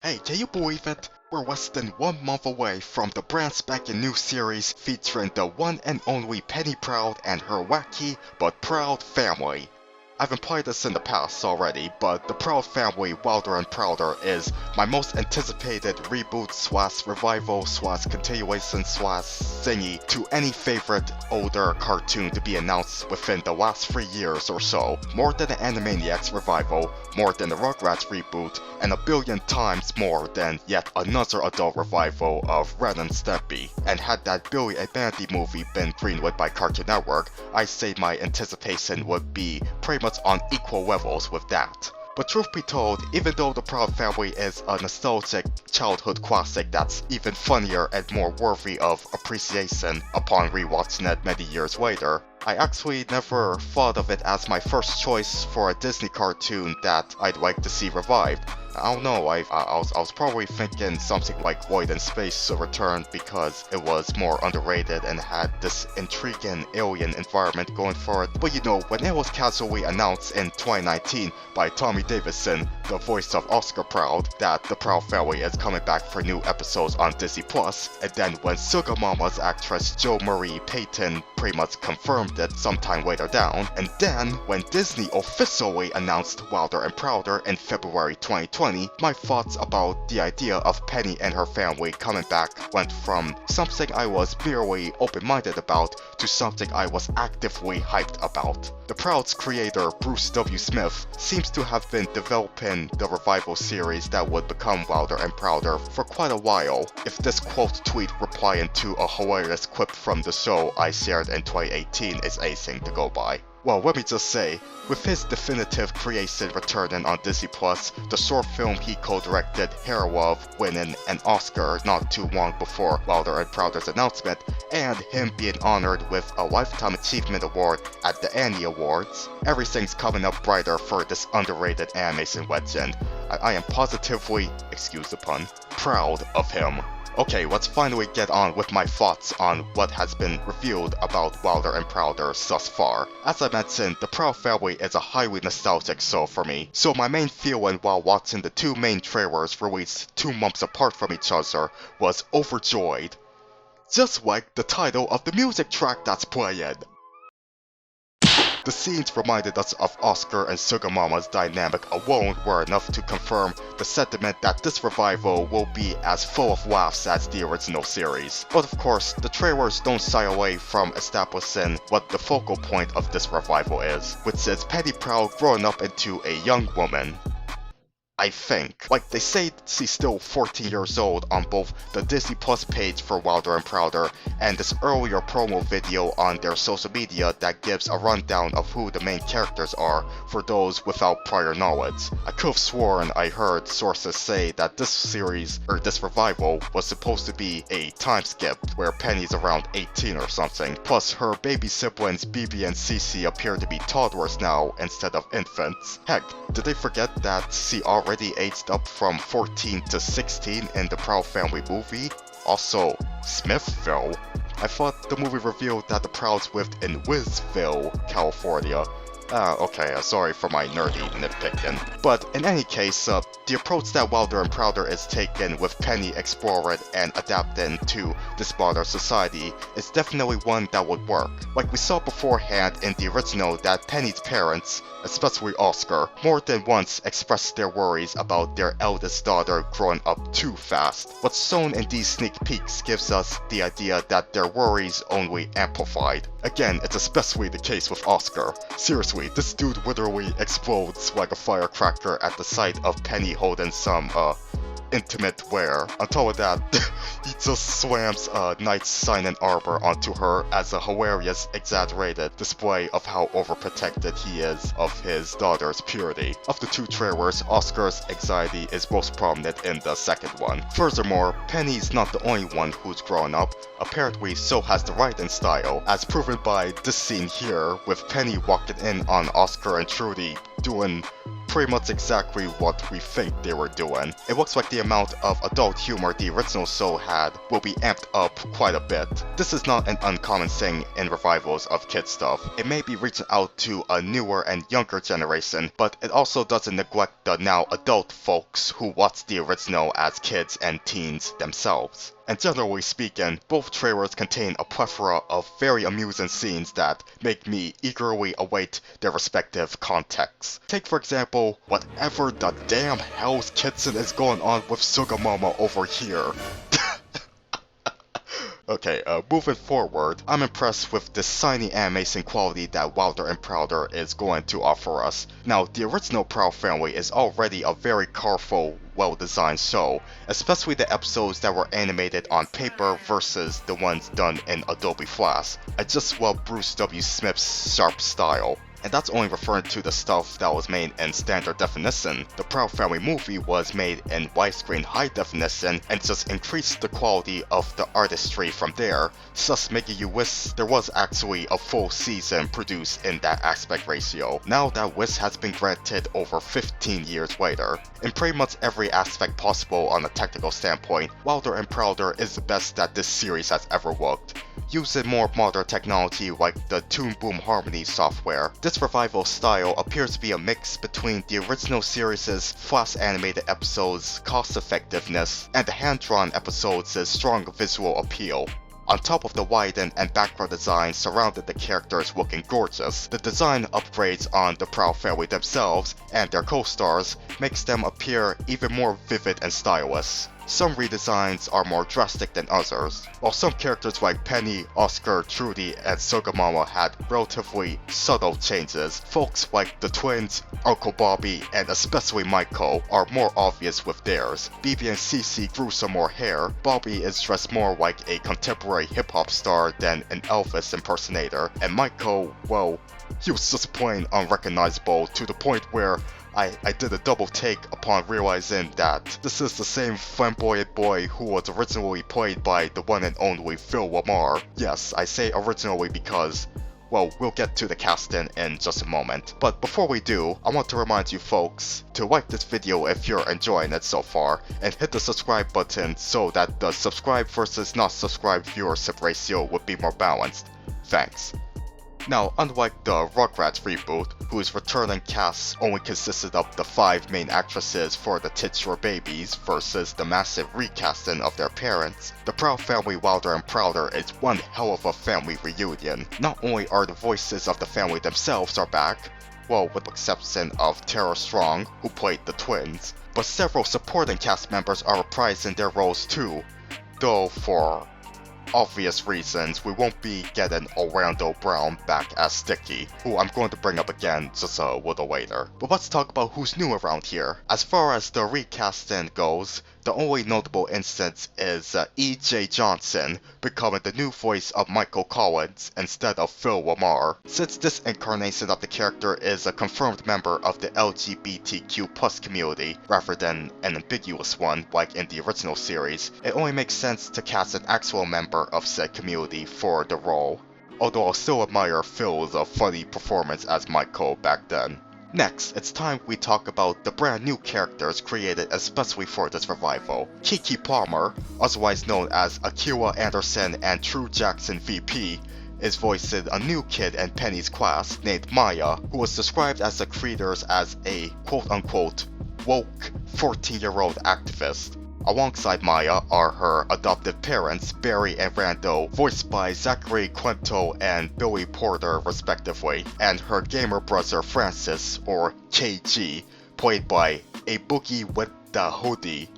Hey, can you believe it? We're less than 1 month away from the brand spanking new series featuring the one and only Penny Proud and her wacky but proud family. I've implied this in the past already, but the Proud Family Wilder and Prouder is my most anticipated reboot / revival / continuation / thingy to any favorite older cartoon to be announced within the last 3 years or so. More than the Animaniacs revival, more than the Rugrats reboot, and a billion times more than yet another adult revival of Ren and Stimpy. And had that Billy and Mandy movie been greenlit by Cartoon Network, I say my anticipation would be pretty much on equal levels with that. But truth be told, even though The Proud Family is a nostalgic childhood classic that's even funnier and more worthy of appreciation upon rewatching it many years later, I actually never thought of it as my first choice for a Disney cartoon that I'd like to see revived. I don't know, I was probably thinking something like Void in Space to return because it was more underrated and had this intriguing alien environment going for it. But you know, when it was casually announced in 2019 by Tommy Davidson, the voice of Oscar Proud, that The Proud Family is coming back for new episodes on Disney+, and then when Sugar Mama's actress Jo Marie Payton pretty much confirmed it sometime later down, and then when Disney officially announced Wilder and Prouder in February 2020, my thoughts about the idea of Penny and her family coming back went from something I was merely open-minded about to something I was actively hyped about. The Proud's creator, Bruce W. Smith, seems to have been developing the revival series that would become Wilder and Prouder for quite a while, if this quote tweet replying to a hilarious clip from the show I shared in 2018 is anything to go by. Well, let me just say, with his definitive creation returning on Disney+, the short film he co-directed, Hair Love, winning an Oscar not too long before Wilder and Prouder's announcement, and him being honored with a Lifetime Achievement Award at the Annie Awards, everything's coming up brighter for this underrated animation legend. I am positively, excuse the pun, proud of him. Okay, let's finally get on with my thoughts on what has been revealed about Wilder and Prouder thus far. As I mentioned, The Proud Family is a highly nostalgic show for me, so my main feeling while watching the two main trailers released 2 months apart from each other was overjoyed. Just like the title of the music track that's playing. The scenes reminded us of Oscar and Sugar Mama's dynamic alone were enough to confirm the sentiment that this revival will be as full of laughs as the original series. But of course, the trailers don't shy away from establishing what the focal point of this revival is, which is Penny Proud growing up into a young woman. I think. Like, they say she's still 14 years old on both the Disney Plus page for Wilder and Prouder and this earlier promo video on their social media that gives a rundown of who the main characters are for those without prior knowledge. I could have sworn I heard sources say that this series, or this revival, was supposed to be a time skip where Penny's around 18 or something. Plus, her baby siblings BB and Cece appear to be toddlers now instead of infants. Heck, did they forget that she already aged up from 14 to 16 in the Proud Family movie? Also, Smithville? I thought the movie revealed that the Prouds lived in Wizville, California. Okay, sorry for my nerdy nitpicking. But in any case, the approach that Wilder and Prouder is taking with Penny exploring and adapting to this modern society is definitely one that would work. Like we saw beforehand in the original that Penny's parents, especially Oscar, more than once expressed their worries about their eldest daughter growing up too fast. What's shown in these sneak peeks gives us the idea that their worries only amplified. Again, it's especially the case with Oscar. Seriously, this dude literally explodes like a firecracker at the sight of Penny holding some, intimate wear. On top of that, he just slams a knight's sign-in armor onto her as a hilarious, exaggerated display of how overprotected he is of his daughter's purity. Of the 2 trailers, Oscar's anxiety is most prominent in the second one. Furthermore, Penny's not the only one who's grown up. Apparently, so has the writing style, as proven by this scene here, with Penny walking in on Oscar and Trudy doing pretty much exactly what we think they were doing. It looks like the amount of adult humor the original show had will be amped up quite a bit. This is not an uncommon thing in revivals of kid stuff. It may be reaching out to a newer and younger generation, but it also doesn't neglect the now adult folks who watched the original as kids and teens themselves. And generally speaking, both trailers contain a plethora of very amusing scenes that make me eagerly await their respective contexts. Take for example, whatever the damn hell's Kitson is going on with Sugamama over here. Okay, moving forward, I'm impressed with the shiny animation quality that Wilder and Prouder is going to offer us. Now, the original Proud Family is already a very colorful, well-designed show, especially the episodes that were animated on paper versus the ones done in Adobe Flash. I just love Bruce W. Smith's sharp style. And that's only referring to the stuff that was made in standard definition. The Proud Family movie was made in widescreen high definition and just increased the quality of the artistry from there, thus making you wish there was actually a full season produced in that aspect ratio. Now that wish has been granted over 15 years later. In pretty much every aspect possible on a technical standpoint, Wilder and Prouder is the best that this series has ever looked. Using more modern technology like the Toon Boom Harmony software, this revival style appears to be a mix between the original series' flash animated episodes' cost effectiveness and the hand-drawn episodes' strong visual appeal. On top of the widened and background design surrounding the characters looking gorgeous, the design upgrades on the Proud Family themselves and their co-stars makes them appear even more vivid and stylish. Some redesigns are more drastic than others. While some characters like Penny, Oscar, Trudy, and Sugamama had relatively subtle changes, folks like the twins, Uncle Bobby, and especially Michael are more obvious with theirs. BB and Cece grew some more hair, Bobby is dressed more like a contemporary hip-hop star than an Elvis impersonator, and Michael, well, he was just plain unrecognizable to the point where I did a double take upon realizing that this is the same flamboyant boy who was originally played by the one and only Phil Lamar. Yes, I say originally because, well, we'll get to the casting in just a moment. But before we do, I want to remind you folks to like this video if you're enjoying it so far, and hit the subscribe button so that the subscribed versus not subscribed viewership ratio would be more balanced. Thanks. Now, unlike the Rugrats reboot, whose returning cast only consisted of the 5 main actresses for the titular babies versus the massive recasting of their parents, the Proud Family Wilder and Prouder is one hell of a family reunion. Not only are the voices of the family themselves are back, well, with the exception of Tara Strong, who played the twins, but several supporting cast members are reprising their roles too, though for obvious reasons, we won't be getting Orlando Brown back as Sticky, who I'm going to bring up again just a little later. But let's talk about who's new around here. As far as the recasting goes, the only notable instance is E.J. Johnson becoming the new voice of Michael Collins instead of Phil Lamar. Since this incarnation of the character is a confirmed member of the LGBTQ+ community rather than an ambiguous one like in the original series, it only makes sense to cast an actual member of said community for the role. Although I'll still admire Phil's funny performance as Michael back then. Next, it's time we talk about the brand new characters created especially for this revival. Kiki Palmer, otherwise known as Akiwa Anderson and True Jackson VP, is voicing a new kid in Penny's class named Maya, who was described as the creators as a quote-unquote woke 14-year-old activist. Alongside Maya are her adoptive parents, Barry and Randall, voiced by Zachary Quinto and Billy Porter respectively, and her gamer brother Francis, or KG, played by A Boogie with the Hoodie.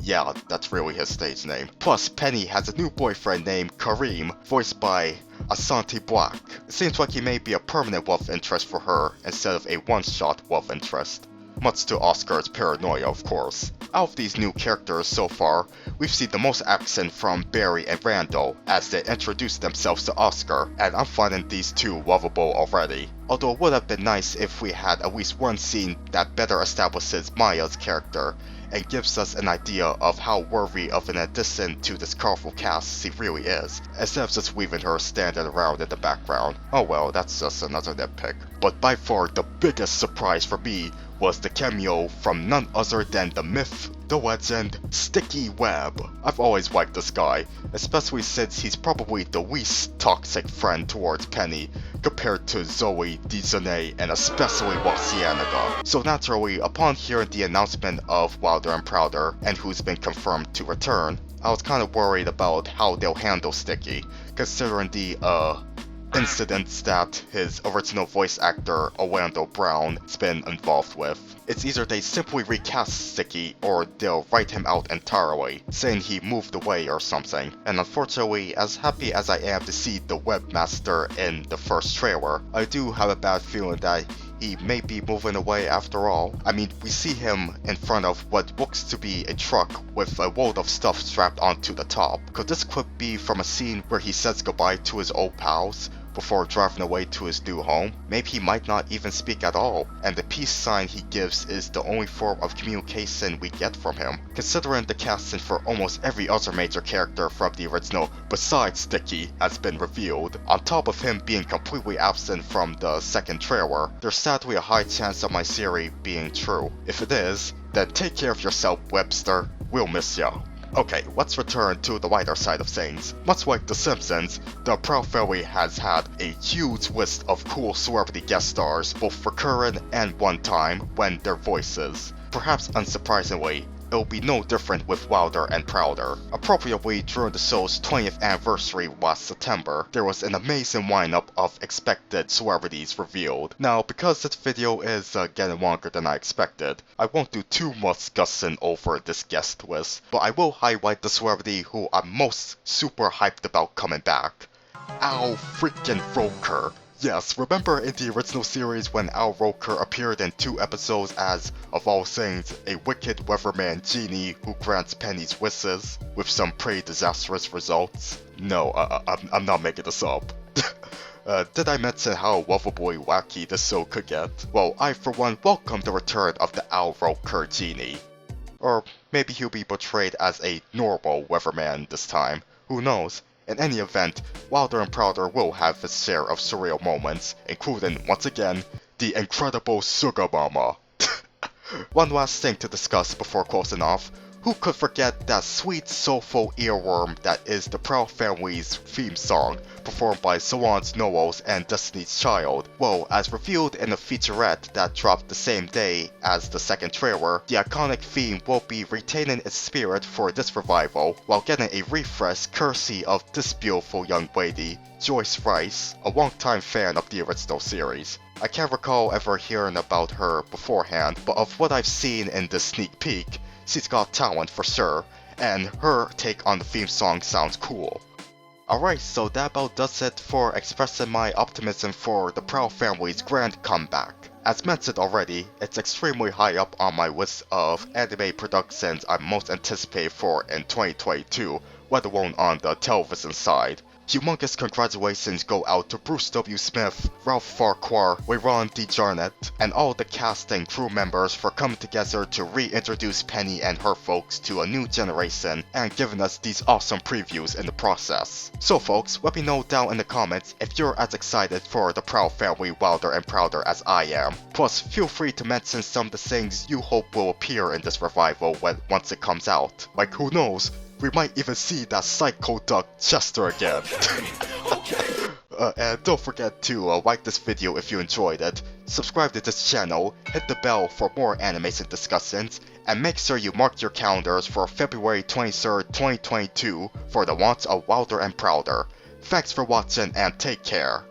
Yeah, that's really his stage name. Plus, Penny has a new boyfriend named Kareem, voiced by Asante Black. It seems like he may be a permanent love interest for her instead of a one-shot love interest. Much to Oscar's paranoia, of course. Out of these new characters so far, we've seen the most action from Barry and Randall as they introduce themselves to Oscar, and I'm finding these two lovable already. Although it would have been nice if we had at least one scene that better establishes Maya's character, and gives us an idea of how worthy of an addition to this colorful cast she really is, instead of just leaving her standing around in the background. Oh well, that's just another nitpick. But by far the biggest surprise for me was the cameo from none other than the myth, the legend, Sticky Webb. I've always liked this guy, especially since he's probably the least toxic friend towards Penny, compared to Zoe, Dejanay, and especially Wasianaga. So naturally, upon hearing the announcement of Wilder and Prouder, and who's been confirmed to return, I was kind of worried about how they'll handle Sticky, considering the, incidents that his original voice actor, Orlando Brown, has been involved with. It's either they simply recast Sticky or they'll write him out entirely, saying he moved away or something. And unfortunately, as happy as I am to see the webmaster in the first trailer, I do have a bad feeling that he may be moving away after all. I mean, we see him in front of what looks to be a truck with a load of stuff strapped onto the top. Could this clip be from a scene where he says goodbye to his old pals before driving away to his new home? Maybe he might not even speak at all, and the peace sign he gives is the only form of communication we get from him. Considering the casting for almost every other major character from the original besides Sticky has been revealed, on top of him being completely absent from the second trailer, there's sadly a high chance of my theory being true. If it is, then take care of yourself, Webster. We'll miss ya. Okay, let's return to the lighter side of things. Much like The Simpsons, the Proud Family has had a huge list of cool celebrity guest stars, both recurring and one-time, when their voices. Perhaps unsurprisingly, it'll be no different with Wilder and Prouder. Appropriately, during the show's 20th anniversary last September, there was an amazing lineup of expected celebrities revealed. Now, because this video is getting longer than I expected, I won't do too much gussing over this guest list, but I will highlight the celebrity who I'm most super hyped about coming back. Al freaking Roker. Yes, remember in the original series when Al Roker appeared in 2 episodes as, of all things, a wicked weatherman genie who grants Penny's wishes, with some pretty disastrous results? No, I'm not making this up. Did I mention how lovably wacky this show could get? Well, I for one welcome the return of the Al Roker genie. Or maybe he'll be portrayed as a normal weatherman this time, who knows? In any event, Wilder and Prouder will have its share of surreal moments, including, once again, the incredible Sugar Mama. One last thing to discuss before closing off. Who could forget that sweet, soulful earworm that is the Proud Family's theme song, performed by Solange Knowles and Destiny's Child? Well, as revealed in a featurette that dropped the same day as the second trailer, the iconic theme will be retaining its spirit for this revival, while getting a refresh courtesy of this beautiful young lady, Joyce Rice, a longtime fan of the original series. I can't recall ever hearing about her beforehand, but of what I've seen in this sneak peek, she's got talent for sure, and her take on the theme song sounds cool. Alright, so that about does it for expressing my optimism for the Proud Family's grand comeback. As mentioned already, it's extremely high up on my list of anime productions I'm most anticipated for in 2022, let alone on the television side. Humongous congratulations go out to Bruce W. Smith, Ralph Farquhar, Wayron DeJarnett, and all the cast and crew members for coming together to reintroduce Penny and her folks to a new generation and giving us these awesome previews in the process. So folks, let me know down in the comments if you're as excited for the Proud Family Wilder and Prouder as I am. Plus, feel free to mention some of the things you hope will appear in this revival once it comes out. Like, who knows? We might even see that psycho duck Chester again. And don't forget to like this video if you enjoyed it, subscribe to this channel, hit the bell for more animation discussions, and make sure you mark your calendars for February 23rd, 2022 for the launch of Wilder and Prouder. Thanks for watching and take care.